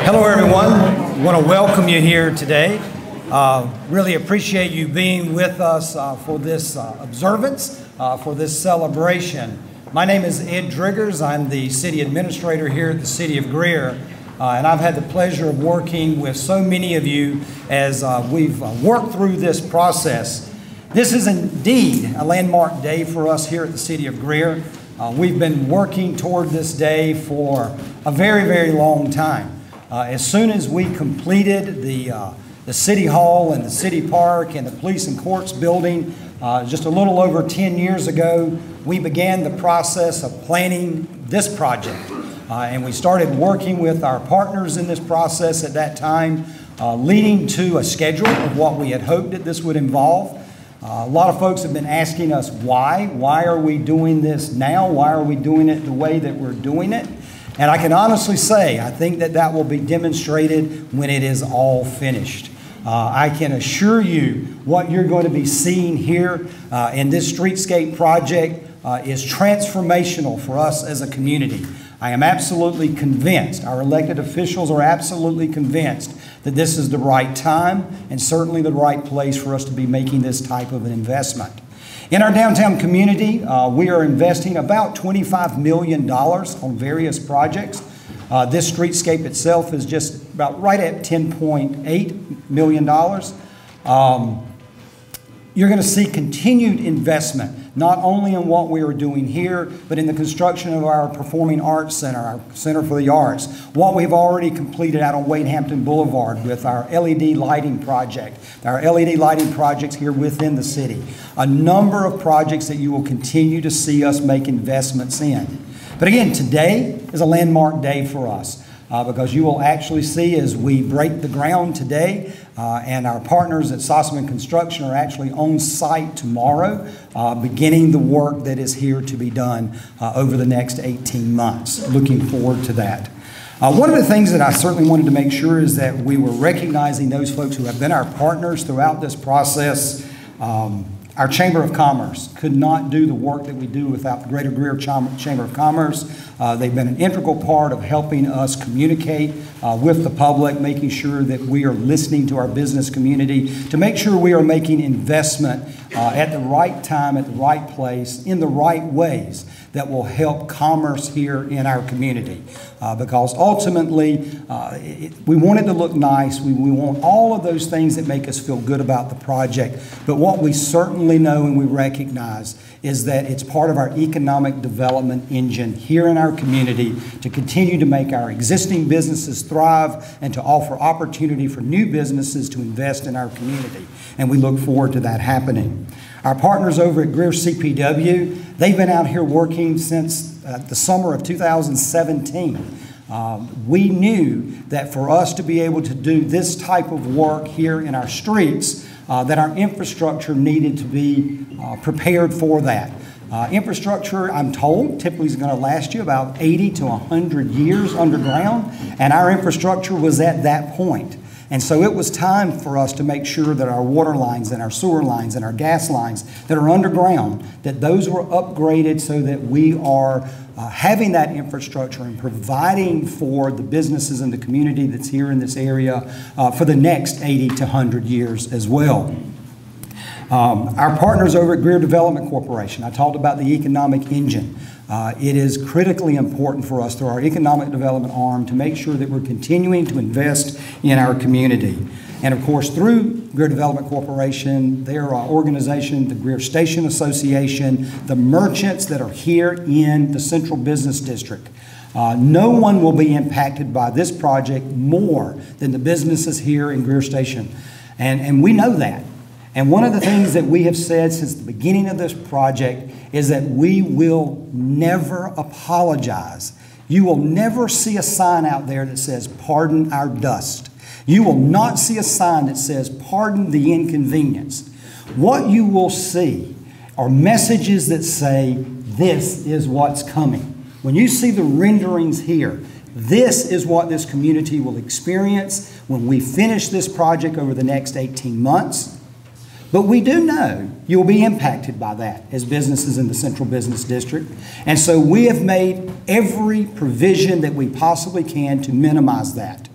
Hello everyone, I want to welcome you here today. Really appreciate you being with us for this observance, for this celebration. My name is Ed Driggers. I'm the city administrator here at the city of Greer. And I've had the pleasure of working with so many of you as we've worked through this process. This is indeed a landmark day for us here at the city of Greer. We've been working toward this day for a very, very long time. As soon as we completed the City Hall and the City Park and the Police and Courts building just a little over 10 years ago, we began the process of planning this project. And we started working with our partners in this process at that time, leading to a schedule of what we had hoped that this would involve. A lot of folks have been asking us why. Why are we doing this now? Why are we doing it the way that we're doing it? And I can honestly say, I think that that will be demonstrated when it is all finished. I can assure you what you're going to be seeing here in this streetscape project is transformational for us as a community. I am absolutely convinced, our elected officials are absolutely convinced that this is the right time and certainly the right place for us to be making this type of an investment. In our downtown community, we are investing about $25 million on various projects. This streetscape itself is just about right at $10.8 million. You're going to see continued investment, not only in what we are doing here, but in the construction of our Performing Arts Center, our Center for the Arts, what we've already completed out on Wade Hampton Boulevard with our LED lighting project, our LED lighting projects here within the city. A number of projects that you will continue to see us make investments in. But again, today is a landmark day for us. Because you will actually see as we break the ground today, and our partners at Sossaman Construction are actually on site tomorrow, beginning the work that is here to be done over the next 18 months. Looking forward to that. One of the things that I certainly wanted to make sure is that we were recognizing those folks who have been our partners throughout this process. Our Chamber of Commerce could not do the work that we do without the Greater Greer Chamber of Commerce. They've been an integral part of helping us communicate with the public, making sure that we are listening to our business community, to make sure we are making investment at the right time, at the right place, in the right ways that will help commerce here in our community. Because ultimately, we want it to look nice. We want all of those things that make us feel good about the project. But what we certainly know and we recognize is that it's part of our economic development engine here in our community to continue to make our existing businesses thrive and to offer opportunity for new businesses to invest in our community. And we look forward to that happening. Our partners over at Greer CPW, they've been out here working since the summer of 2017. We knew that for us to be able to do this type of work here in our streets, that our infrastructure needed to be prepared for that. Infrastructure, I'm told, typically is going to last you about 80 to 100 years underground, and our infrastructure was at that point. And so it was time for us to make sure that our water lines and our sewer lines and our gas lines that are underground, that those were upgraded so that we are having that infrastructure and providing for the businesses and the community that's here in this area for the next 80 to 100 years as well. Our partners over at Greer Development Corporation, I talked about the economic engine. It is critically important for us through our economic development arm to make sure that we're continuing to invest in our community. And of course, through Greer Development Corporation, their organization, the Greer Station Association, the merchants that are here in the Central Business District. No one will be impacted by this project more than the businesses here in Greer Station. And we know that. And one of the things that we have said since the beginning of this project is that we will never apologize. You will never see a sign out there that says, "Pardon our dust." You will not see a sign that says, "Pardon the inconvenience." What you will see are messages that say, "This is what's coming." When you see the renderings here, this is what this community will experience when we finish this project over the next 18 months. But we do know you'll be impacted by that as businesses in the Central Business District. And so we have made every provision that we possibly can to minimize that.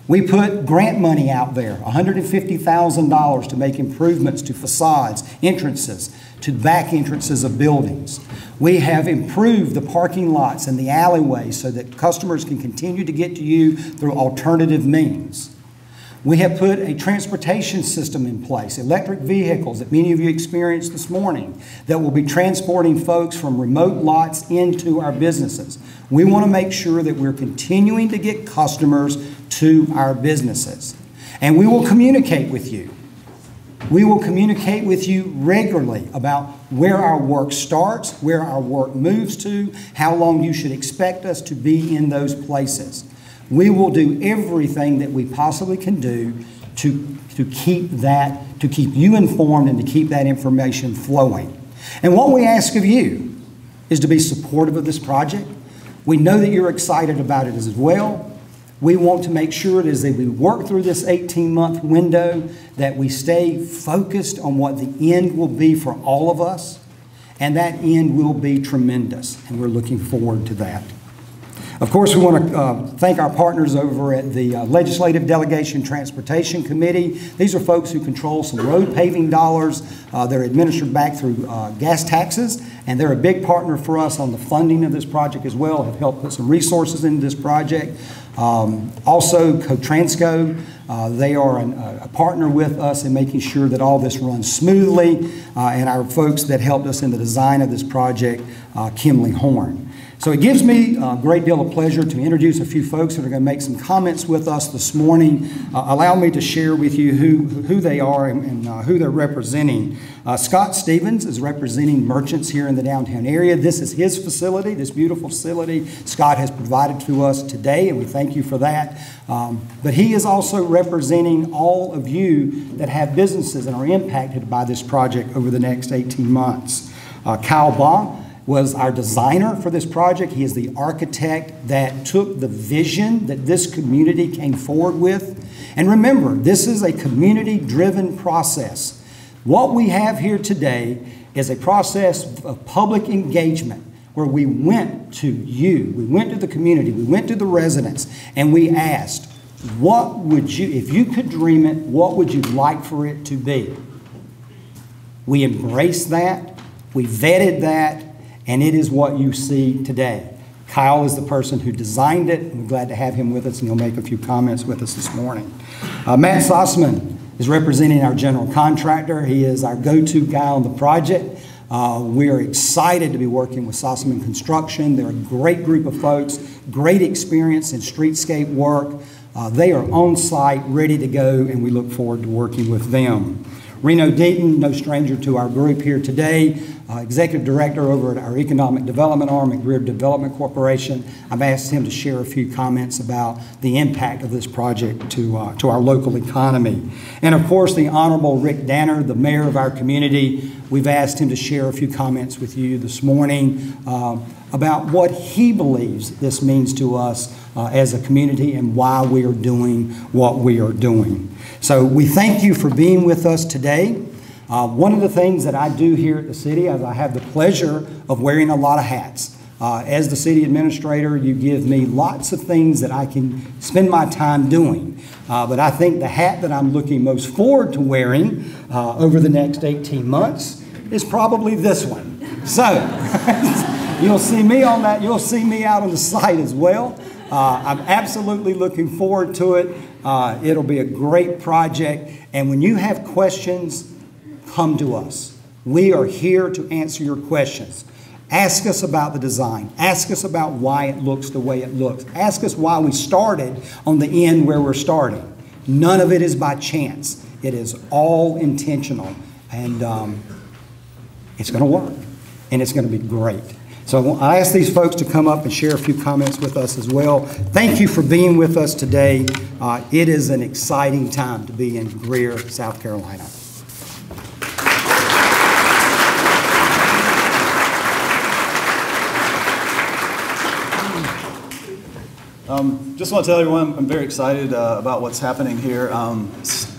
We put grant money out there, $150,000 to make improvements to facades, entrances, to back entrances of buildings. We have improved the parking lots and the alleyways so that customers can continue to get to you through alternative means. We have put a transportation system in place, electric vehicles that many of you experienced this morning, that will be transporting folks from remote lots into our businesses. We want to make sure that we're continuing to get customers to our businesses. And we will communicate with you. We will communicate with you regularly about where our work starts, where our work moves to, how long you should expect us to be in those places. We will do everything that we possibly can do to keep you informed and to keep that information flowing. And what we ask of you is to be supportive of this project. We know that you're excited about it as well. We want to make sure it is that we work through this 18-month window, that we stay focused on what the end will be for all of us, and that end will be tremendous, and we're looking forward to that. Of course, we want to thank our partners over at the Legislative Delegation Transportation Committee. These are folks who control some road paving dollars. They're administered back through gas taxes, and they're a big partner for us on the funding of this project as well, have helped put some resources into this project. Also, Cotransco, they are a partner with us in making sure that all this runs smoothly, and our folks that helped us in the design of this project, Kimley Horn. So it gives me a great deal of pleasure to introduce a few folks that are going to make some comments with us this morning. Allow me to share with you who they are and who they're representing. Scott Stevens is representing merchants here in the downtown area. This is his facility, this beautiful facility Scott has provided to us today, and we thank you for that. But he is also representing all of you that have businesses and are impacted by this project over the next 18 months. Kyle Baugh was our designer for this project. He is the architect that took the vision that this community came forward with. And remember, this is a community-driven process. What we have here today is a process of public engagement where we went to you, we went to the community, we went to the residents, and we asked, what would you, if you could dream it, what would you like for it to be? We embraced that, we vetted that, and it is what you see today. Kyle is the person who designed it. We're glad to have him with us, and he'll make a few comments with us this morning. Matt Sossman is representing our general contractor. He is our go-to guy on the project. We are excited to be working with Sossman Construction. They're a great group of folks, great experience in streetscape work. They are on site, ready to go, and we look forward to working with them. Reno Deaton, no stranger to our group here today, Executive Director over at our Economic Development arm at Greer Development Corporation. I've asked him to share a few comments about the impact of this project to our local economy. And of course, the Honorable Rick Danner, the mayor of our community, we've asked him to share a few comments with you this morning about what he believes this means to us as a community and why we are doing what we are doing. So we thank you for being with us today. One of the things that I do here at the city is I have the pleasure of wearing a lot of hats. As the city administrator, you give me lots of things that I can spend my time doing. But I think the hat that I'm looking most forward to wearing over the next 18 months is probably this one. So you'll see me on that. You'll see me out on the site as well. I'm absolutely looking forward to it. It'll be a great project. And when you have questions, come to us. We are here to answer your questions. Ask us about the design. Ask us about why it looks the way it looks. Ask us why we started on the end where we're starting. None of it is by chance. It is all intentional. And it's going to work. And it's going to be great. So I ask these folks to come up and share a few comments with us as well. Thank you for being with us today. It is an exciting time to be in Greer, South Carolina. Just want to tell everyone I'm very excited about what's happening here.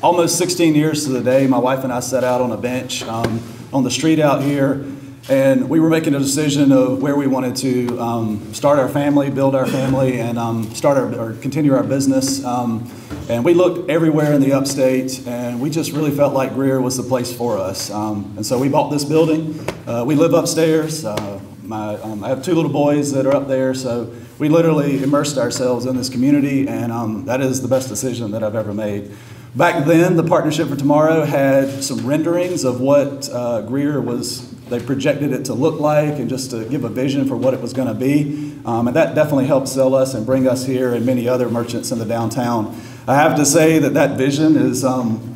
Almost 16 years to the day, my wife and I sat out on a bench on the street out here, And we were making a decision of where we wanted to start our family, build our family, and continue our business. And we looked everywhere in the upstate, and we just really felt like Greer was the place for us. And so we bought this building. We live upstairs. I have 2 little boys that are up there, so we literally immersed ourselves in this community, and that is the best decision that I've ever made. Back then, the Partnership for Tomorrow had some renderings of what Greer was. They projected it to look like and just to give a vision for what it was going to be. And that definitely helped sell us and bring us here and many other merchants in the downtown. I have to say that vision is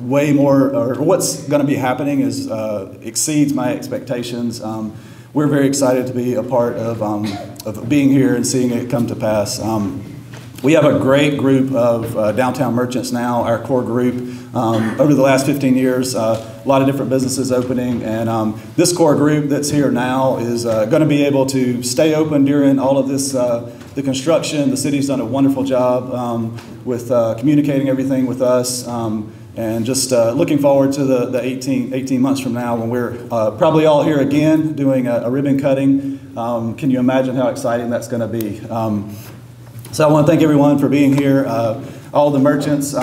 way more, or what's going to be happening is exceeds my expectations. We're very excited to be a part of being here and seeing it come to pass. We have a great group of downtown merchants now, our core group. Over the last 15 years, a lot of different businesses opening, and this core group that's here now is going to be able to stay open during all of this, the construction. The city's done a wonderful job with communicating everything with us, and just looking forward to the 18 months from now when we're probably all here again doing a ribbon cutting. Can you imagine how exciting that's going to be? So I want to thank everyone for being here, all the merchants.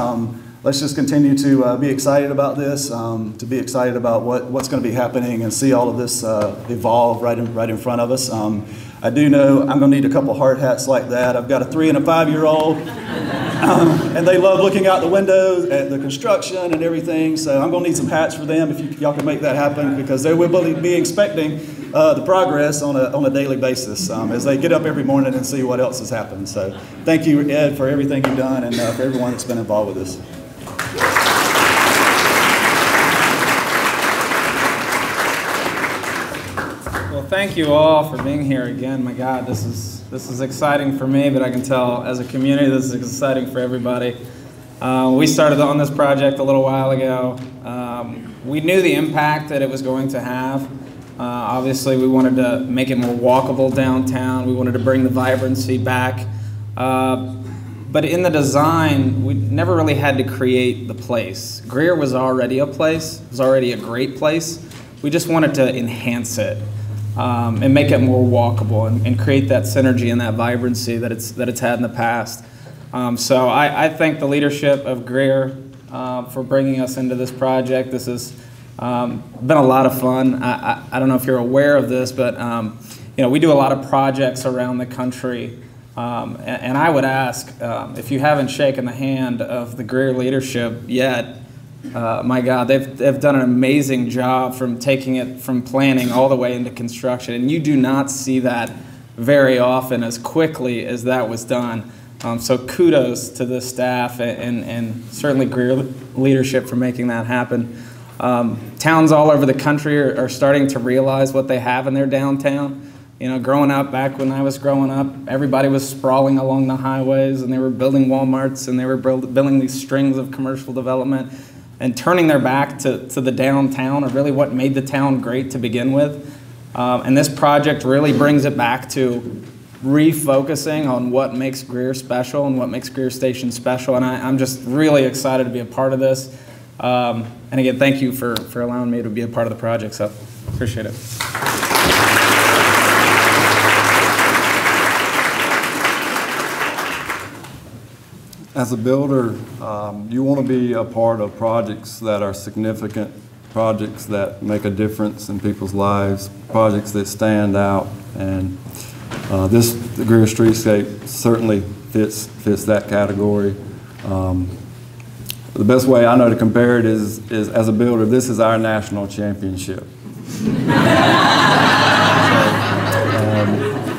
Let's just continue to be excited about this, to be excited about what's going to be happening and see all of this evolve right in front of us. I do know I'm going to need a couple hard hats like that. I've got a 3- and a 5-year-old, and they love looking out the windows at the construction and everything, so I'm going to need some hats for them if y'all can make that happen, because they will be expecting the progress on a daily basis as they get up every morning and see what else has happened. So thank you, Ed, for everything you've done, and for everyone that's been involved with this. Well, thank you all for being here again. My God, this is exciting for me, but I can tell as a community this is exciting for everybody. We started on this project a little while ago. We knew the impact that it was going to have. Obviously, we wanted to make it more walkable downtown. We wanted to bring the vibrancy back. But in the design, we never really had to create the place. Greer was already a place. It was already a great place. We just wanted to enhance it and make it more walkable and create that synergy and that vibrancy that it's had in the past. So I thank the leadership of Greer for bringing us into this project. This has been a lot of fun. I don't know if you're aware of this, but we do a lot of projects around the country. And I would ask, if you haven't shaken the hand of the Greer leadership yet, my God, they've done an amazing job from taking it from planning all the way into construction. And you do not see that very often as quickly as that was done. So kudos to the staff and certainly Greer leadership for making that happen. Towns all over the country are starting to realize what they have in their downtown. Growing up, back when I was growing up, everybody was sprawling along the highways, and they were building Walmarts, and they were building these strings of commercial development, and turning their back to the downtown, or really what made the town great to begin with. And this project really brings it back to refocusing on what makes Greer special and what makes Greer Station special, and I'm just really excited to be a part of this. And again, thank you for allowing me to be a part of the project, so appreciate it. As a builder, you want to be a part of projects that are significant, projects that make a difference in people's lives, projects that stand out, and the Greer Streetscape certainly fits that category. The best way I know to compare it is as a builder, this is our national championship.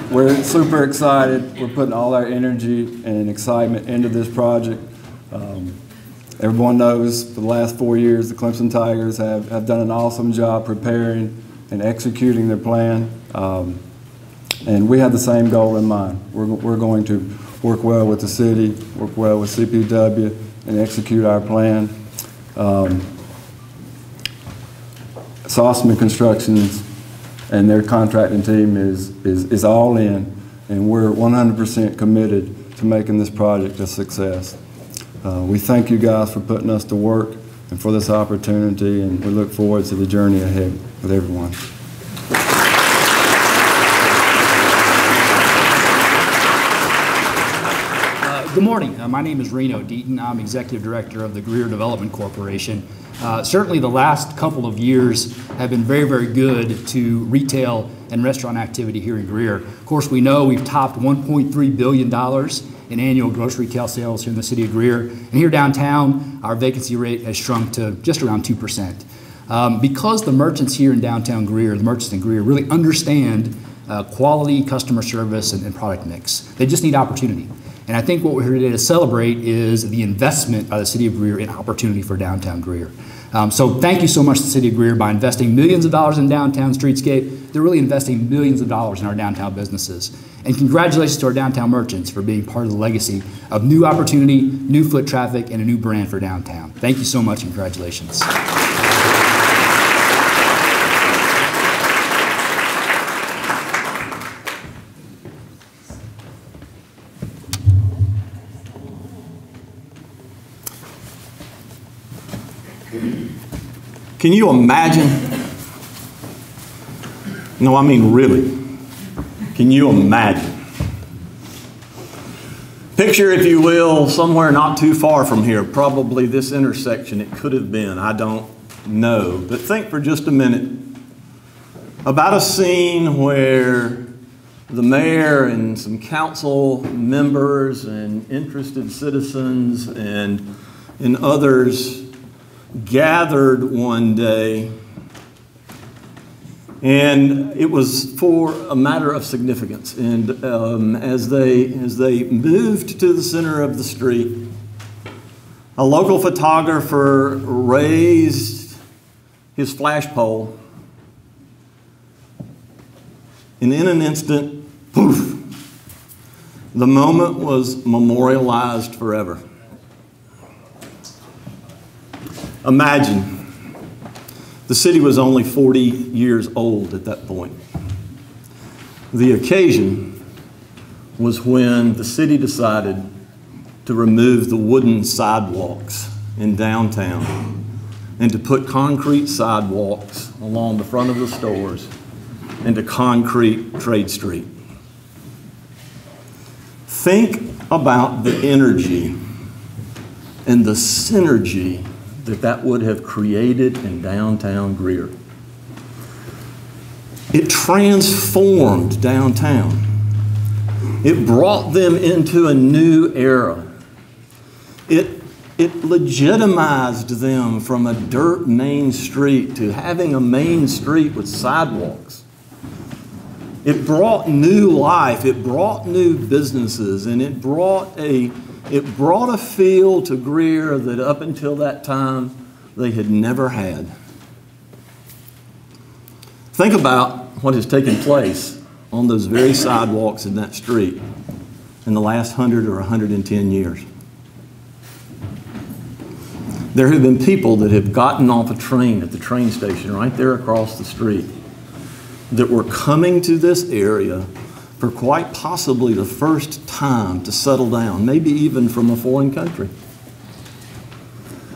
We're super excited. We're putting all our energy and excitement into this project. Everyone knows for the last 4 years, the Clemson Tigers have done an awesome job preparing and executing their plan. And we have the same goal in mind. We're going to work well with the city, work well with CPW, and execute our plan. Sauceman Constructions and their contracting team is all in, and we're 100% committed to making this project a success. We thank you guys for putting us to work and for this opportunity, and we look forward to the journey ahead with everyone. Good morning. My name is Reno Deaton. I'm Executive Director of the Greer Development Corporation. Certainly the last couple of years have been very, very good to retail and restaurant activity here in Greer. Of course, we know we've topped $1.3 billion in annual gross retail sales here in the city of Greer. And here downtown, our vacancy rate has shrunk to just around 2%. Because the merchants here in downtown Greer, the merchants in Greer, really understand quality customer service and product mix. They just need opportunity. And I think what we're here today to celebrate is the investment by the city of Greer in opportunity for downtown Greer. So thank you so much to the city of Greer. By investing millions of dollars in downtown streetscape, they're really investing millions of dollars in our downtown businesses. And congratulations to our downtown merchants for being part of the legacy of new opportunity, new foot traffic, and a new brand for downtown. Thank you so much and congratulations. Can you imagine? No, I mean really. Can you imagine? Picture, if you will, somewhere not too far from here, probably this intersection it could have been, I don't know. But think for just a minute about a scene where the mayor and some council members and interested citizens and others gathered one day, and it was for a matter of significance. And as they moved to the center of the street, a local photographer raised his flashpole, and in an instant, poof, the moment was memorialized forever. Imagine, the city was only 40 years old at that point. The occasion was when the city decided to remove the wooden sidewalks in downtown and to put concrete sidewalks along the front of the stores and to concrete Trade Street. Think about the energy and the synergy that would have created in downtown Greer. It transformed downtown. It brought them into a new era. It legitimized them from a dirt main street to having a main street with sidewalks. It brought new life, it brought new businesses, and it brought a feel to Greer that up until that time they had never had. Think about what has taken place on those very sidewalks in that street in the last 100 or 110 years. There have been people that have gotten off a train at the train station right there across the street that were coming to this area for quite possibly the first time to settle down, maybe even from a foreign country.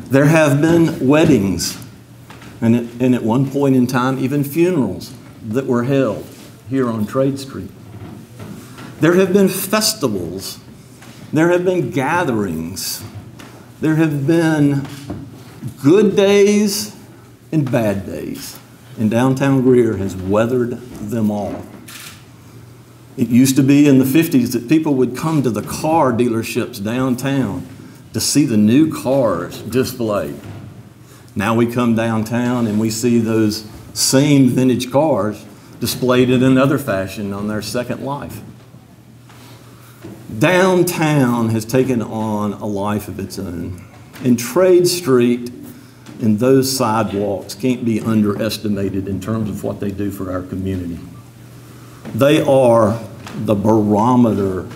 There have been weddings, and at one point in time, even funerals that were held here on Trade Street. There have been festivals. There have been gatherings. There have been good days and bad days. And downtown Greer has weathered them all. It used to be in the 50s that people would come to the car dealerships downtown to see the new cars displayed. Now we come downtown and we see those same vintage cars displayed in another fashion on their second life. Downtown has taken on a life of its own. And Trade Street and those sidewalks can't be underestimated in terms of what they do for our community. They are the barometer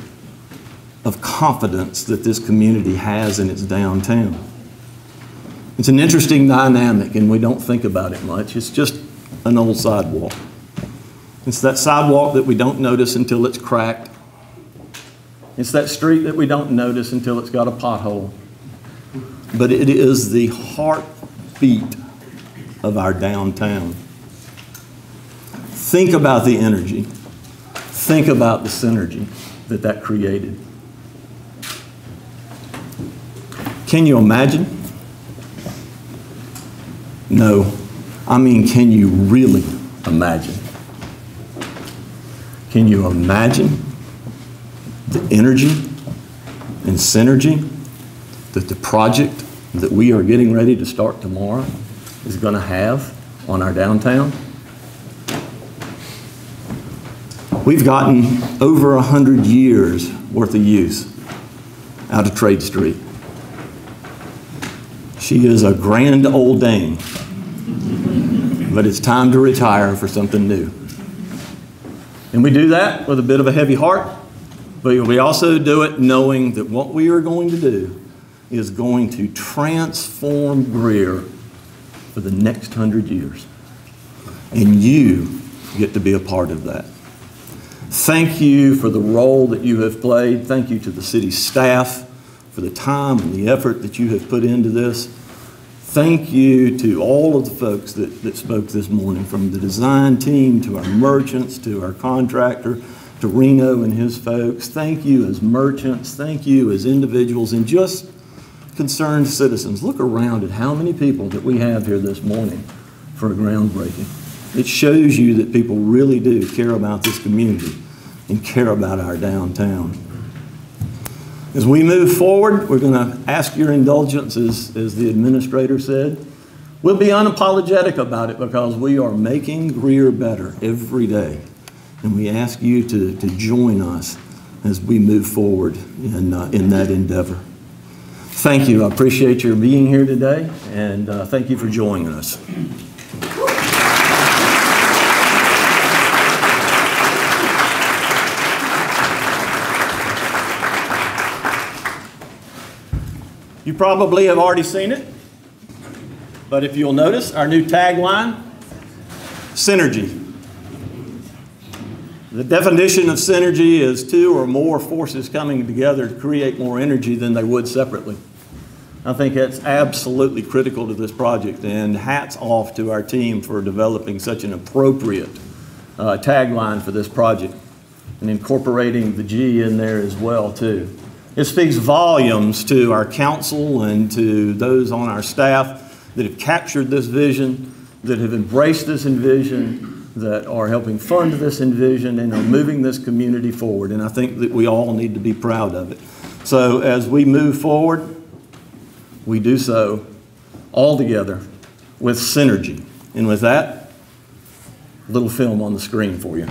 of confidence that this community has in its downtown. It's an interesting dynamic, and we don't think about it much. It's just an old sidewalk. It's that sidewalk that we don't notice until it's cracked. It's that street that we don't notice until it's got a pothole. But it is the heartbeat of our downtown. Think about the energy. Think about the synergy that created. Can you imagine? No, I mean, can you really imagine? Can you imagine the energy and synergy that the project that we are getting ready to start tomorrow is going to have on our downtown? We've gotten over 100 years worth of use out of Trade Street. She is a grand old dame, but it's time to retire for something new. And we do that with a bit of a heavy heart, but we also do it knowing that what we are going to do is going to transform Greer for the next 100 years. And you get to be a part of that. Thank you for the role that you have played. Thank you to the city staff for the time and the effort that you have put into this. Thank you to all of the folks that spoke this morning, from the design team to our merchants to our contractor to Reno and his folks. Thank you as merchants. Thank you as individuals and just concerned citizens. Look around at how many people that we have here this morning for a groundbreaking. It shows you that people really do care about this community and care about our downtown. As we move forward, we're going to ask your indulgence, as the administrator said. We'll be unapologetic about it because we are making Greer better every day. And we ask you to join us as we move forward in that endeavor. Thank you. I appreciate your being here today, and thank you for joining us. You probably have already seen it, but if you'll notice, our new tagline, CenterG. The definition of synergy is two or more forces coming together to create more energy than they would separately. I think that's absolutely critical to this project, and hats off to our team for developing such an appropriate tagline for this project and incorporating the G in there as well, too. It speaks volumes to our council and to those on our staff that have captured this vision, that have embraced this vision, that are helping fund this vision and are moving this community forward. And I think that we all need to be proud of it. So as we move forward, we do so all together with synergy. And with that, a little film on the screen for you.